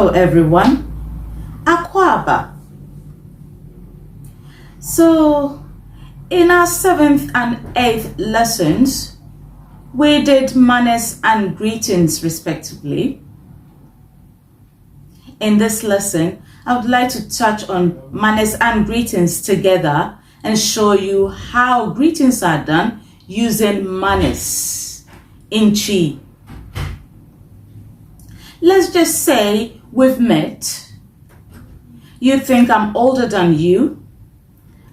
Hello everyone, Akwaba. So in our 7th and 8th lessons, we did manners and greetings respectively. In this lesson, I would like to touch on manners and greetings together and show you how greetings are done using manners in Chi. Let's just say we've met. You think I'm older than you,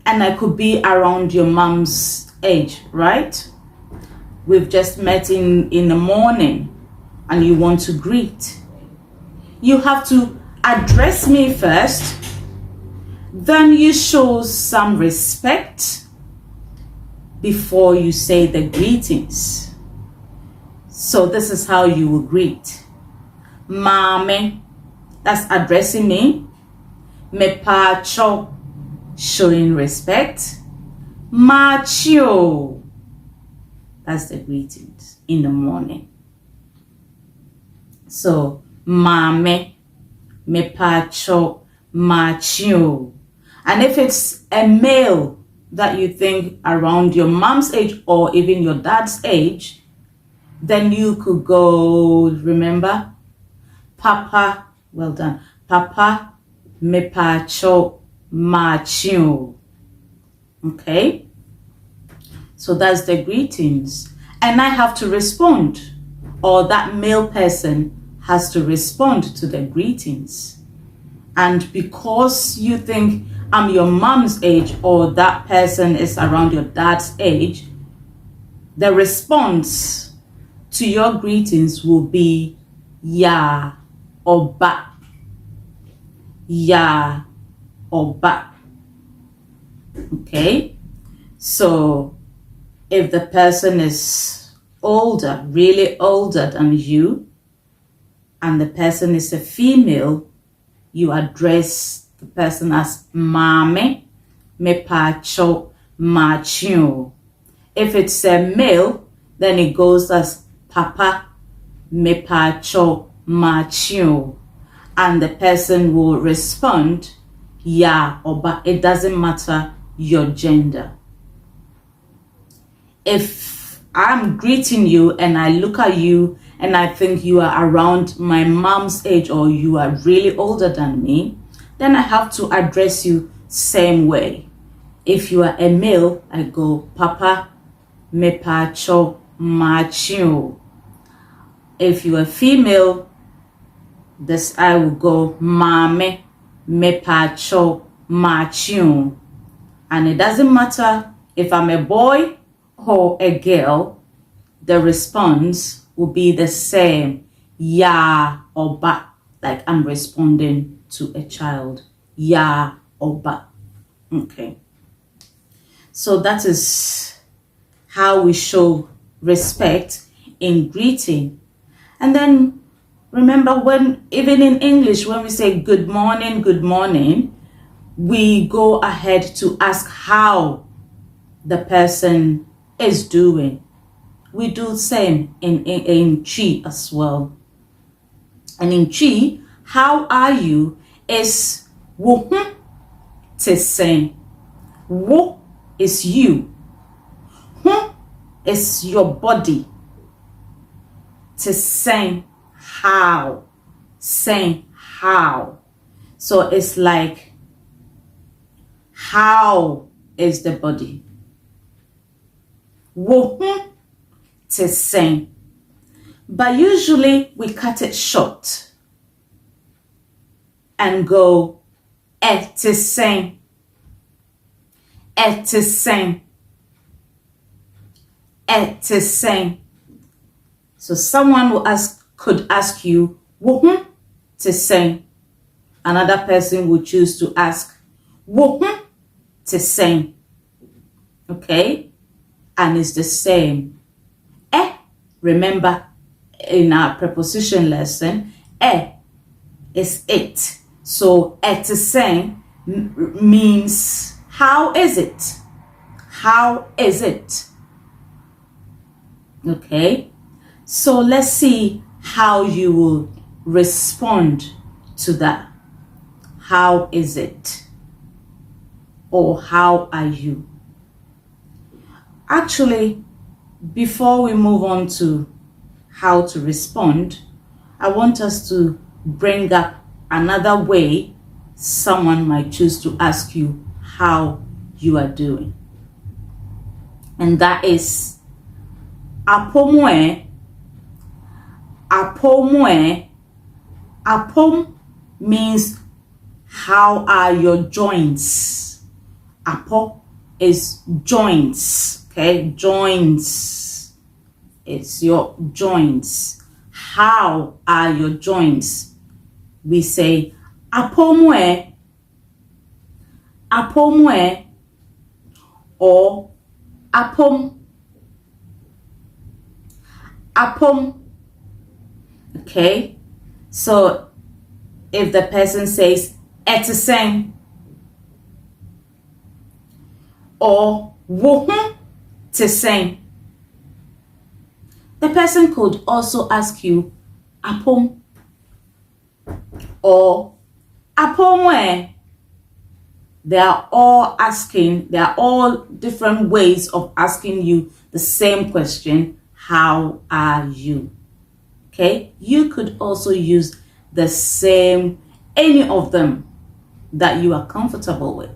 and I could be around your mom's age, right? We've just met in the morning, and you want to greet. You have to address me first, then you show some respect before you say the greetings. So this is how you will greet. Mame, that's addressing me. Mepacho, showing respect. Machio, that's the greetings in the morning. So, mame, mepacho, machio. And if it's a male that you think around your mom's age or even your dad's age, then you could go, remember? Papa, well done. Papa, mepacho, machio. Okay? So that's the greetings. And I have to respond, or that male person has to respond to the greetings. And because you think I'm your mom's age or that person is around your dad's age, the response to your greetings will be ya or ba. Ya or ba. Okay? So if the person is older, really older than you, and the person is a female, you address the person as mame, mepacho, machio. If it's a male, then it goes as papa, mepacho, machio. And the person will respond ya or ba. It doesn't matter your gender. If I'm greeting you and I look at you and I think you are around my mom's age or you are really older than me, then I have to address you same way. If you are a male, I go papa, mepacho, machio. If you are female, this I will go mame, mepacho, machio. And it doesn't matter if I'm a boy or a girl, the response will be the same, ya or ba, like I'm responding to a child, ya or ba. Okay. So that is how we show respect in greeting. And then remember, when even in English, when we say good morning, we go ahead to ask how the person is doing. We do the same in Chi as well. And in Chi, how are you is wo te sen. Wo is you. Hu is your body. Te sen, how. Saying how. So it's like, how is the body? Wo te sen. But usually we cut it short and go te sen. Te sen. Te sen. So someone could ask you, wo te sen. Another person would choose to ask, wo te sen. Okay? And it's the same. Remember, in our preposition lesson, is it. So, te sen means, how is it? How is it? Okay? So let's see how you will respond to that. How is it? Or how are you? Actually, before we move on to how to respond, I want us to bring up another way someone might choose to ask you how you are doing. And that is apomwe. Apomwe. Apom means how are your joints? Apo is joints. Okay, joints. It's your joints. How are your joints? We say apomwe. Apomwe or apom. Apom. Okay, so if the person says etisen or wohun tesen, the person could also ask you apom or apomwe. They are all different ways of asking you the same question. How are you? Okay, you could also use the same, any of them that you are comfortable with,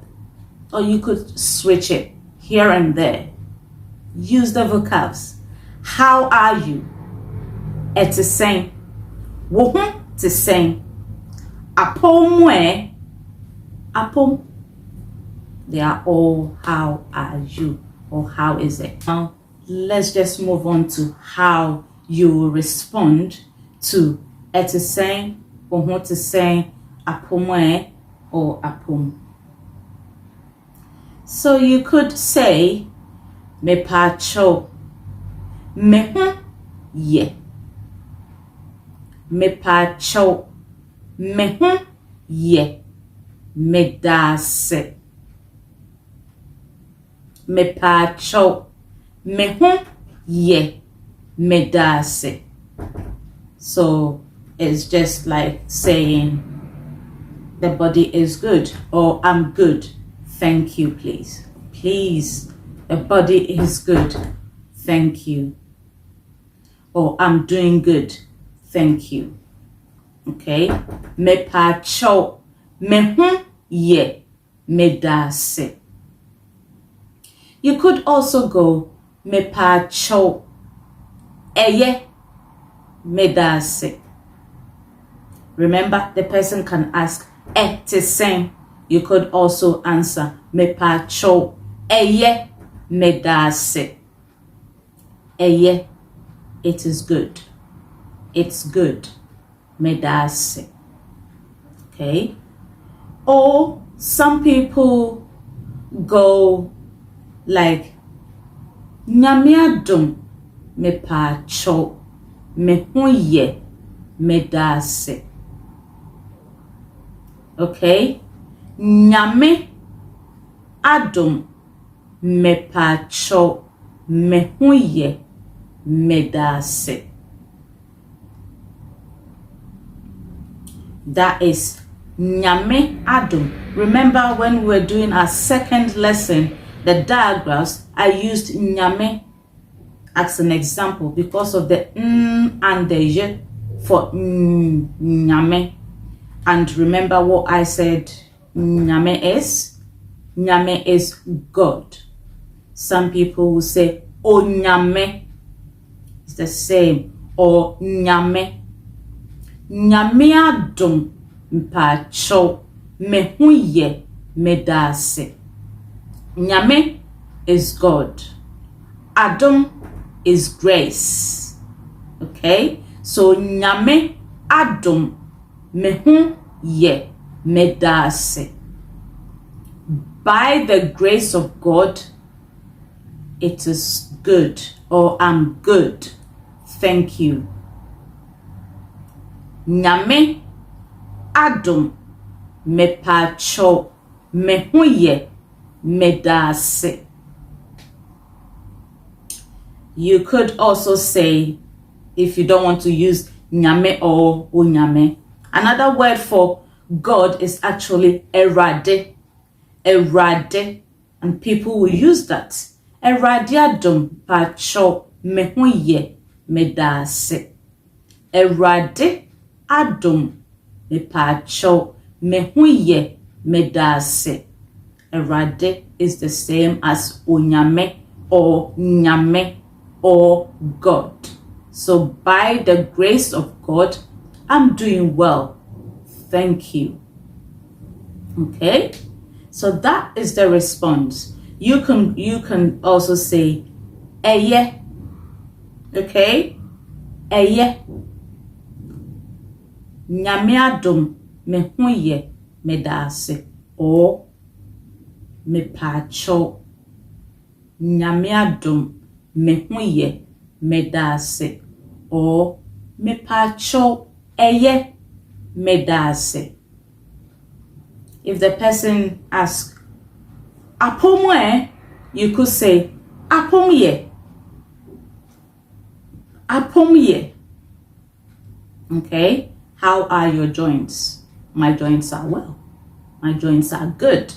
or you could switch it here and there. Use the vocabs. How are you? Etisen. Wohun tesen. Apomwe. Apom. They are all how are you or how is it. Now let's just move on to how you will respond to etisen, wohun tesen, apomwe or apom. So you could say mepacho, mehun ye. Mepacho, mehun ye. Medase. Mepacho, mehun ye. Medase. So it's just like saying the body is good or I'm good. Thank you, please. Please, the body is good. Thank you. Or I'm doing good. Thank you. Okay. Mepacho, mehun ye. Medase. You could also go mepacho eye medase. Remember, the person can ask etisen. You could also answer mepacho eye medase. Eye, it is good. It's good. Medase. Okay. Or some people go like nyamiadum mepacho mehuye medase. Okay, nyame adum mepacho mehuye medase. That is nyame adum. Remember when we were doing our second lesson, the diagrams, I used nyame as an example because of the and the je for nyame. And remember what I said nyame is? Nyame is God. Some people will say onyame. It's the same. Or nyame. Nyame adom mpacho mehuye medase. Nyame is God. Adom is grace. Okay? So nyame adom mehu ye medase. By the grace of God, it is good, or I'm good. Thank you. Nyame adom mepacho mehu ye medase. You could also say, if you don't want to use nyame or unyame, Another word for God is actually Erade. Erade. And people will use that. Erade adom pacho mehuye medase. Erade adom me pacho mehuye medase. Erade is the same as Onyame or Nyame or God. So by the grace of God, I'm doing well. Thank you. Okay? So that is the response. You can also say eye. Okay? Eye. Nyame adom me huye medase or me pacho. Nyame adom me huye medase or me pacho eye medase. If the person asks apomwe, you could say apomye. Apomye. Okay? How are your joints? My joints are well. My joints are good.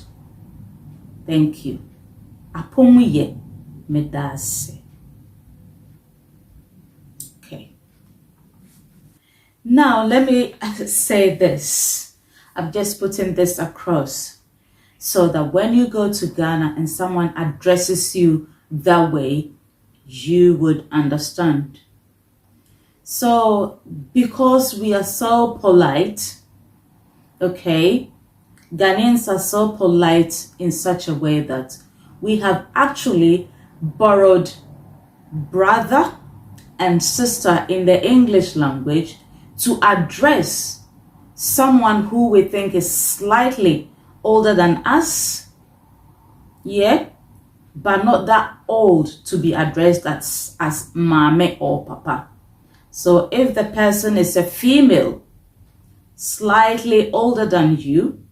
Thank you. Apomye medase. Okay. Now let me say this. I'm just putting this across so that when you go to Ghana and someone addresses you that way, you would understand. So because we are so polite, okay, Ghanaians are so polite in such a way that we have actually borrowed brother and sister in the English language to address someone who we think is slightly older than us, yeah, but not that old to be addressed as mame or papa. So if the person is a female, slightly older than you,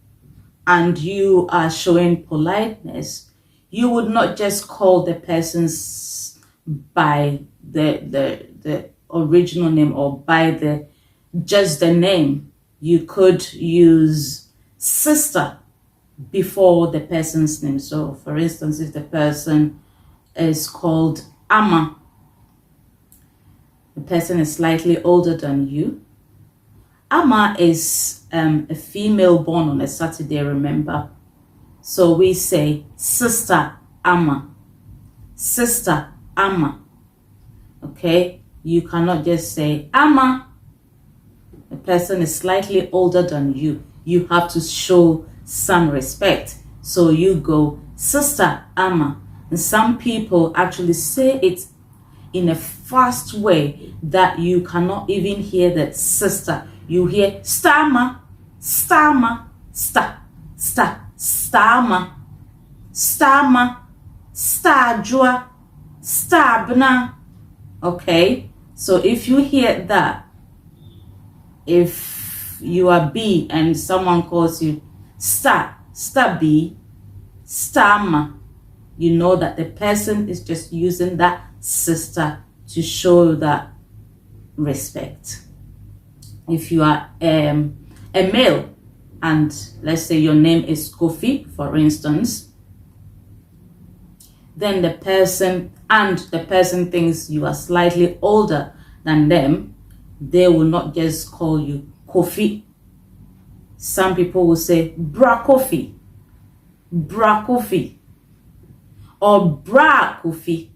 and you are showing politeness, you would not just call the persons by the original name or by just the name. You could use sister before the person's name. So for instance, if the person is called Ama, the person is slightly older than you. Ama is a female born on a Saturday, remember? So we say sister Ama. Sister Ama. Okay? You cannot just say Ama. The person is slightly older than you. You have to show some respect. So you go, Sister Ama. And some people actually say it in a fast way that you cannot even hear the sister. You hear Stama, Stama, Stama, Stama, Stajua, Stabna. Okay? So if you hear that, if you are B and someone calls you Star B, Starma, you know that the person is just using that sister to show that respect. If you are a male and let's say your name is Kofi, for instance, then the person thinks you are slightly older than them, they will not just call you Kofi. Some people will say Bra Kofi, Bra Kofi, or Bra Kofi,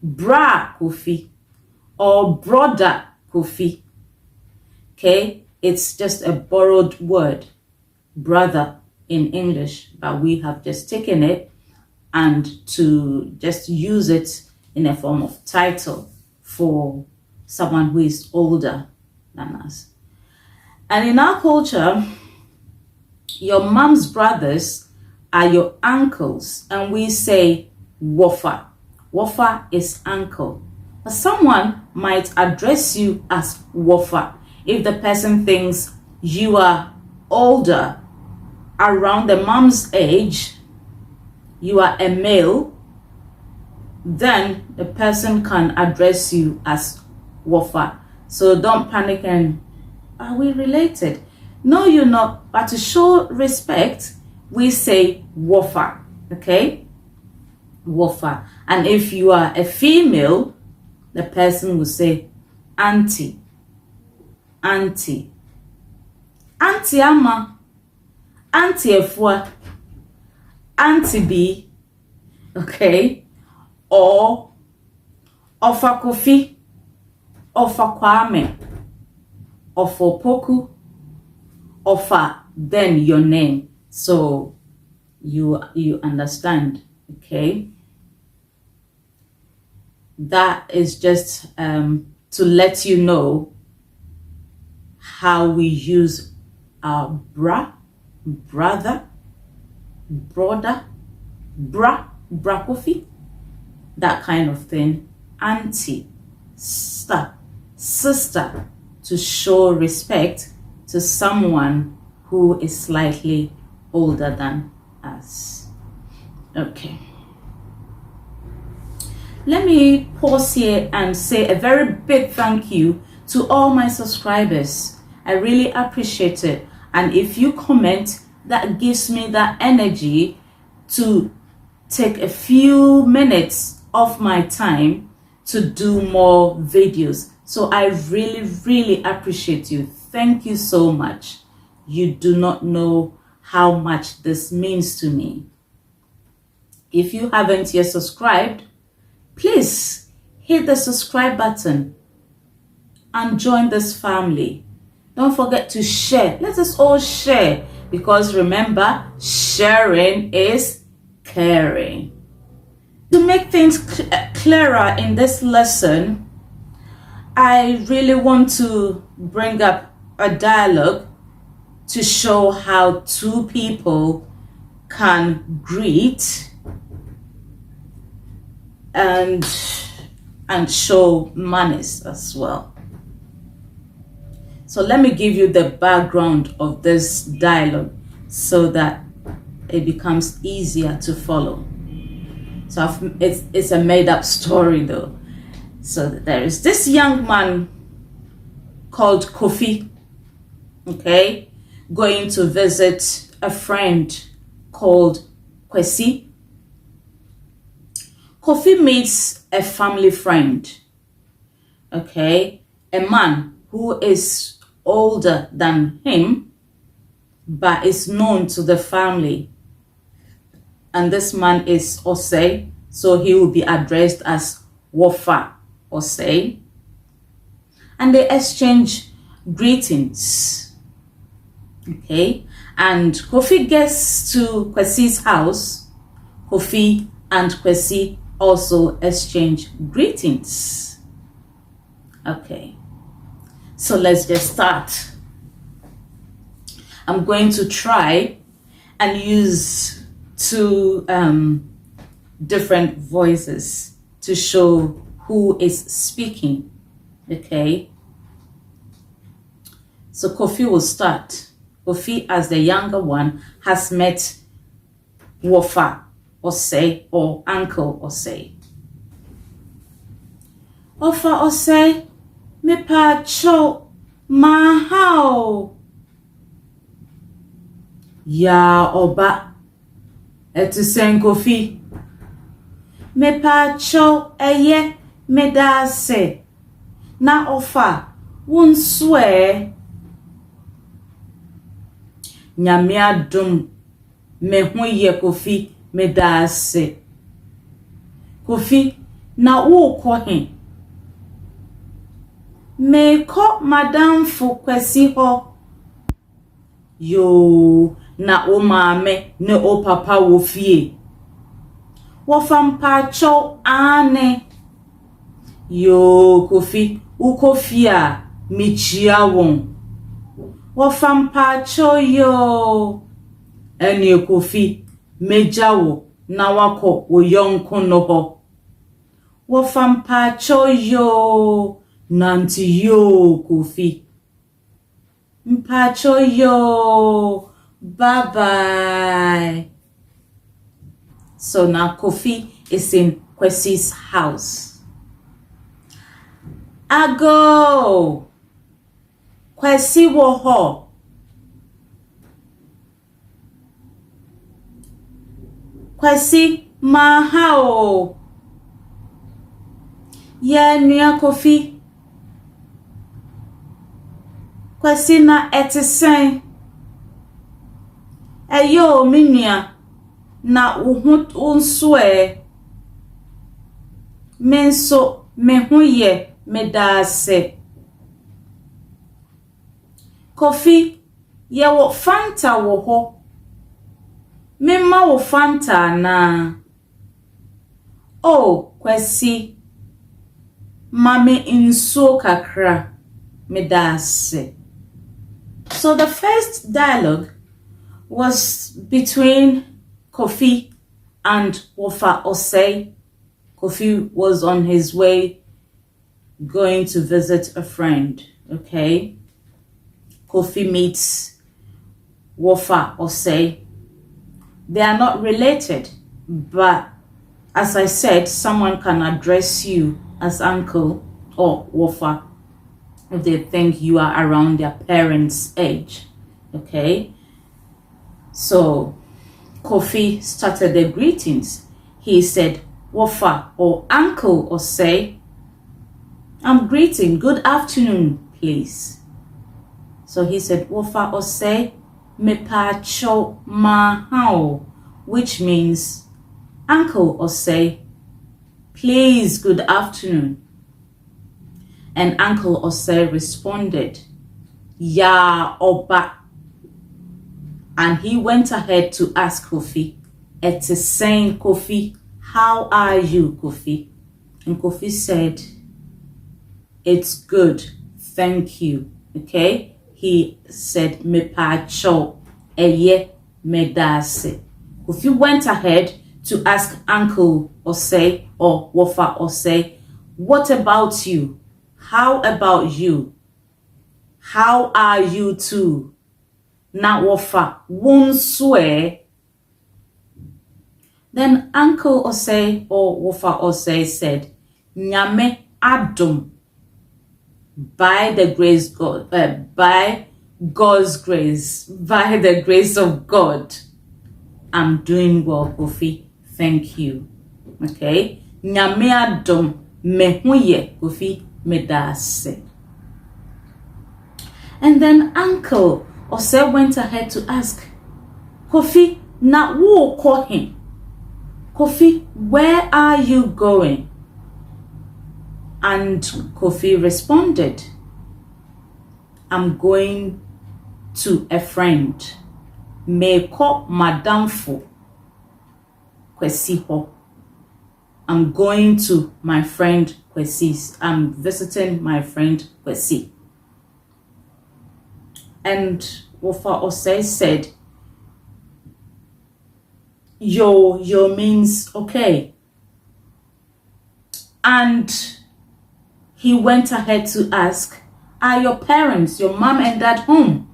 Bra Kofi, or Brother Kofi. Okay, it's just a borrowed word, brother in English, but we have just taken it and to just use it in a form of title for someone who is older than us. And in our culture, your mom's brothers are your uncles, and we say Wofa. Wofa is uncle. But someone might address you as Wofa if the person thinks you are older, around the mom's age, you are a male, then the person can address you as Wofa. So don't panic and are we related? No, you're not. But to show respect, we say wofa. Okay? Wofa. And if you are a female, the person will say auntie. Auntie. Auntie ama. Auntie efua. Auntie B. Okay? Or Ofa Kofi. Ofa Kwame. Ofa Poku. Ofa, then your name. So you understand. Okay? That is just to let you know how we use our brother, Kofi, that kind of thing, auntie, sister, to show respect to someone who is slightly older than us. Okay. Let me pause here and say a very big thank you to all my subscribers. I really appreciate it. And if you comment, that gives me that energy to take a few minutes of my time to do more videos. So I really, really appreciate you. Thank you so much. You do not know how much this means to me. If you haven't yet subscribed, please hit the subscribe button and join this family. Don't forget to share. Let us all share, because remember, sharing is caring. To make things clearer in this lesson, I really want to bring up a dialogue to show how two people can greet and show manners as well. So let me give you the background of this dialogue so that it becomes easier to follow. So it's a made-up story though. So there is this young man called Kofi, okay, going to visit a friend called Kwesi. Kofi meets a family friend, okay, a man who is older than him, but is known to the family. And this man is Osei, so he will be addressed as Wofa Osei. And they exchange greetings, okay. And Kofi gets to Kwesi's house. Kofi and Kwesi also exchange greetings. Okay, so let's just start. I'm going to try and use two different voices to show who is speaking. Okay, so Kofi will start. Kofi, as the younger one, has met Wofa Osei, or Uncle Osei. Ofa Osei, me pa cho mahao. Ya oba, etisen Kofi. Me pa cho eye medase. Na ofa, wun swe. Nyamia dum, me huye Kofi. Medase. Kofi, na wo kohin. Me ko madam fu Kwesi ho. Yo, na o mame ne o papa wo fie. Wo fampa cho ane. Yo, Kofi, u kofia michia won. Wo fampa cho yo. Eni Kofi. Mejawo na wako wo yonko no ho. Wo fampa choyo nanti yo Kofi. Mpa choyo. Bye bye. So now Kofi is in Kwesi's house. Ago. Kwesi wo ho. Kwesi mahao. Ye nua Kofi. Kwesi na etisen. Eyo minua na uhut unsue. Menso mehuye medase. Kofi ye wo Fanta wo ho. Mema wo Fanta na. Oh, Kwesi. Mame inso kakra medase. So the first dialogue was between Kofi and Wofa Osei. Kofi was on his way going to visit a friend, okay? Kofi meets Wofa Osei. They are not related, but as I said, someone can address you as uncle or Wofa if they think you are around their parents' age, okay? So Kofi started the greetings. He said, Wofa or uncle Osei, I'm greeting, good afternoon, please. So he said, Wofa Osei, mepacho mahao, which means, Uncle Osei, please, good afternoon. And Uncle Osei responded, Ya Oba. And he went ahead to ask Kofi, it is saying, Kofi, how are you, Kofi? And Kofi said, it's good, thank you, okay? He said, mepacho eye medase. Kofi went ahead to ask Uncle Osei or Wofa Osei, what about you? How about you? How are you too? Na Wofa wunswe. Then Uncle Osei or Wofa Osei said, Nyame adum. By the grace God, by God's grace, by the grace of God, I'm doing well, Kofi. Thank you. Okay. Nyame adum mehuye Kofi medase. And then Uncle Osei went ahead to ask, Kofi, na wo call him? Kofi, where are you going? And Kofi responded, I'm going to a friend. Meko madamfo Kwesi ho. I'm going to my friend Kwesi's. I'm visiting my friend Kwesi. And Wofa Osei said, Yo means okay. And he went ahead to ask, are your parents, your mom and dad home?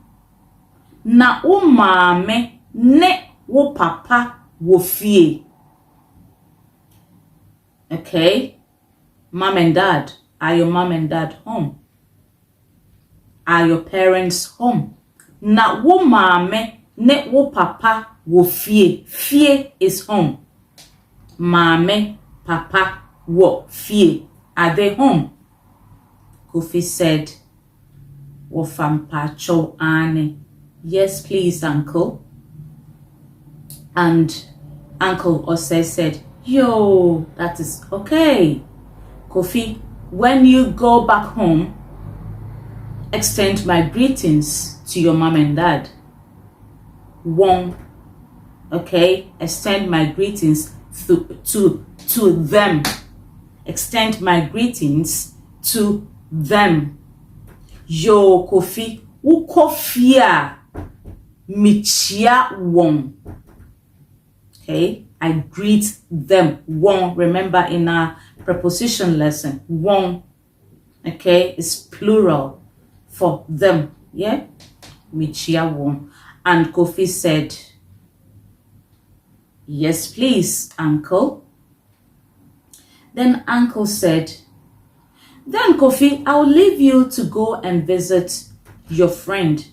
Na o mame ne wo papa wo fie. Okay. Mom and dad. Are your mom and dad home? Are your parents home? Na wo mame ne wo papa wo fie. Fie is home. Mame, papa, wo fie. Are they home? Kofi said, Wofampacho ane. Yes, please, uncle. And Uncle Osei said, yo, that is okay. Kofi, when you go back home, extend my greetings to your mom and dad. One, okay, extend my greetings to them. Extend my greetings to them. Yo, Kofi, ukofia michia won. Okay, I greet them. Won, remember in our preposition lesson, won, okay, is plural for them. Yeah, michia won. And Kofi said, yes, please, uncle. Then uncle said, then Kofi, I'll leave you to go and visit your friend.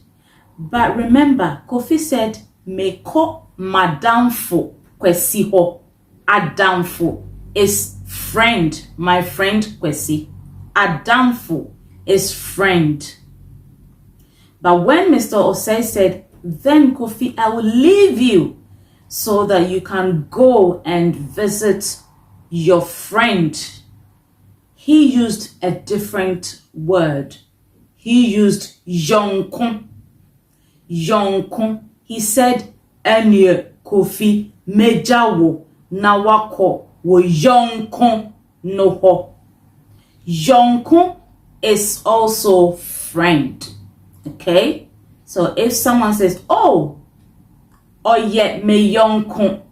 But remember, Kofi said, Meko madamfo Kwesi ho. Adamfo is friend, my friend Kwesi. Adamfo is friend. But when Mr. Osei said, then Kofi, I will leave you so that you can go and visit your friend, he used a different word. He used yonkon. Yonkon. He said, Enye Kofi mejawo nawako wo yonkon no ho. Yonkon is also friend. Okay? So if someone says, oh, oye me yonkon,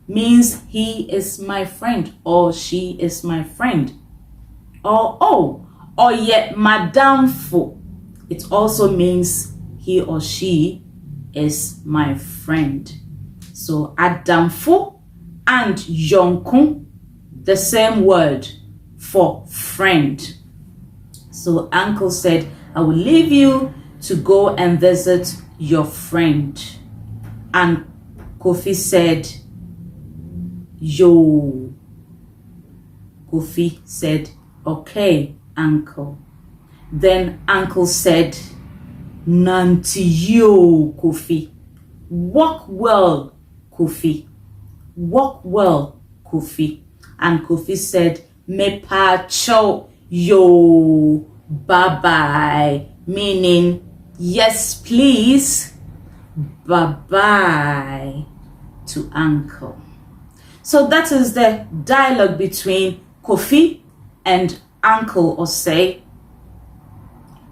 means he is my friend or she is my friend. Or oh, oye madamfo, it also means he or she is my friend. So adamfo and yonkon, the same word for friend. So uncle said, I will leave you to go and visit your friend. And Kofi said, yo. Kofi said, okay, uncle. Then uncle said, nanti yo, Kofi. Walk well, Kofi. Walk well, Kofi. And Kofi said, me pacho yo, bye-bye. Meaning, yes, please, bye-bye to uncle. So that is the dialogue between Kofi and Uncle Osei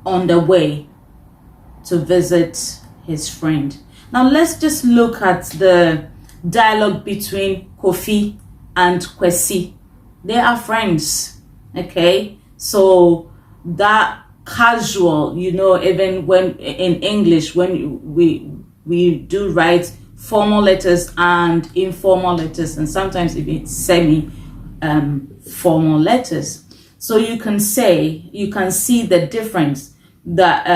on the way to visit his friend. Now let's just look at the dialogue between Kofi and Kwesi. They are friends, okay? So that casual, you know, even when in English, when we do write formal letters and informal letters, and sometimes even semi formal letters. So you can see the difference, that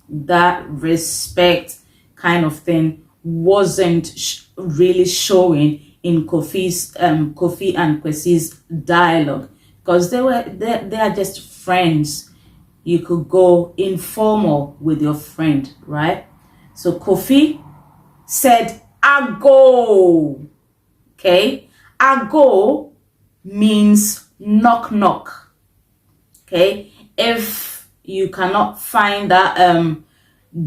that respect kind of thing wasn't really showing in Kofi and Kwesi's dialogue, because they are just friends. You could go informal with your friend, right? So Kofi said, ago. Okay, ago means knock knock. Okay, if you cannot find that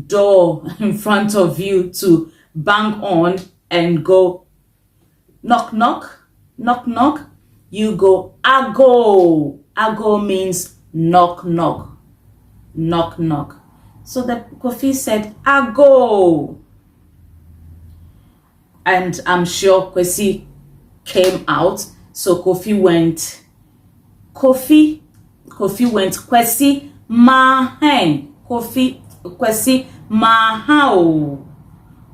door in front of you to bang on and go knock knock, knock knock, you go ago. Ago means knock knock, knock knock. So the Kofi said, ago. And I'm sure Kwesi came out. So Kofi went, Kwesi mahen. Kwesi mahao.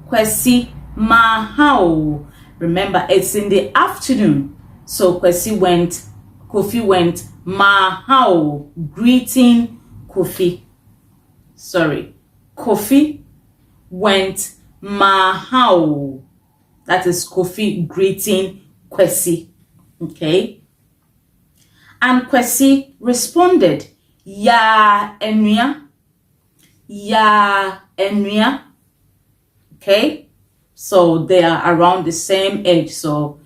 Kwesi mahao. Remember, it's in the afternoon. So Kofi went mahao, greeting Kofi. Sorry, Kofi went mahao. That is Kofi greeting Kwesi. Okay. And Kwesi responded, ya enua. Ya enua. Okay. So they are around the same age. So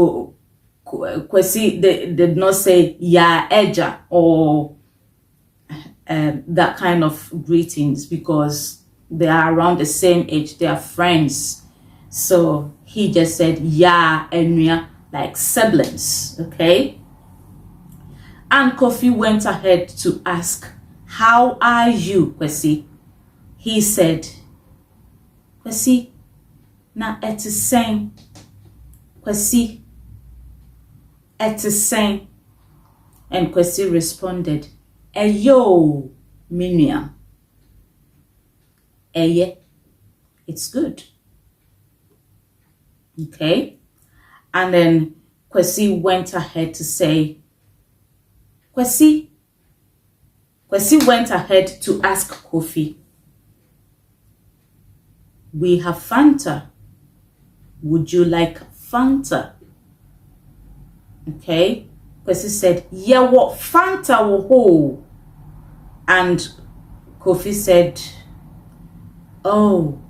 Kwesi did not say ya eja or that kind of greetings, because they are around the same age. They are friends. So he just said ya enua, like siblings. Okay. And Kofi went ahead to ask, how are you, Kwesi? He said, Kwesi, na it is saying, Kwesi, it is saying. And Kwesi responded, eyo, minia. Eye, it's good. Okay. And then Kwesi went ahead to say, Kwesi, Kwesi went ahead to ask Kofi, we have Fanta. Would you like Fanta? Okay. Kwesi said, yeah, what Fanta wo. And Kofi said, oh,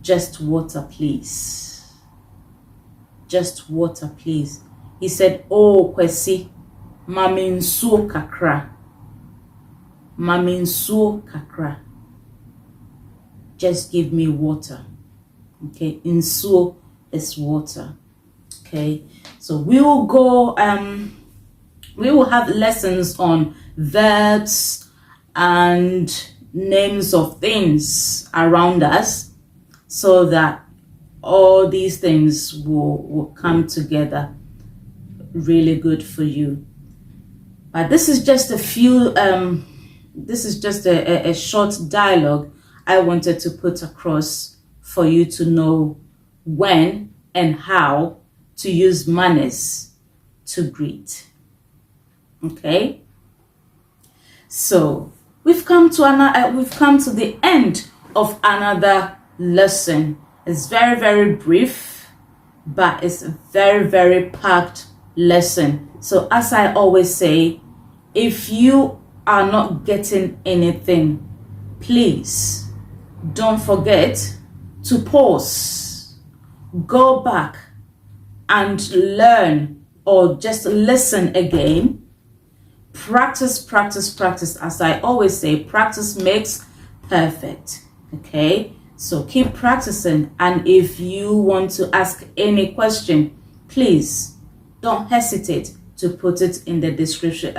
just water, please. Just water, please. He said, oh, Kwesi, mami nsuo kakra. Mami nsuo kakra. Just give me water. Okay, nsuo is water. Okay, so we will go, we will have lessons on verbs and names of things around us, so that all these things will come together really good for you. But this is just a few, this is just a short dialogue I wanted to put across for you to know when and how to use manners to greet. Okay, so we've come to the end of another lesson. It's very, very brief, but it's a very, very packed lesson. So as I always say, if you are not getting anything, please don't forget to pause, go back and learn, or just listen again. Practice, practice, practice. As I always say, practice makes perfect. Okay, so keep practicing. And if you want to ask any question, please don't hesitate to put it in the description,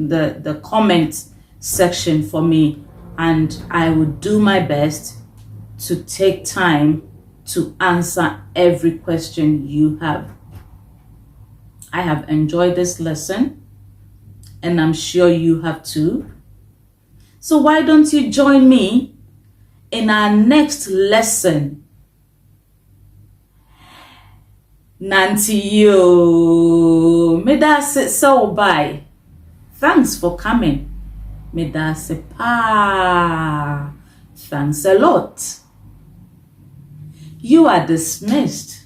the comment section for me, and I will do my best to take time to answer every question you have. I have enjoyed this lesson, and I'm sure you have too. So why don't you join me in our next lesson? Nanti yo, medase so bye. Thanks for coming. Medase pa. Thanks a lot. You are dismissed.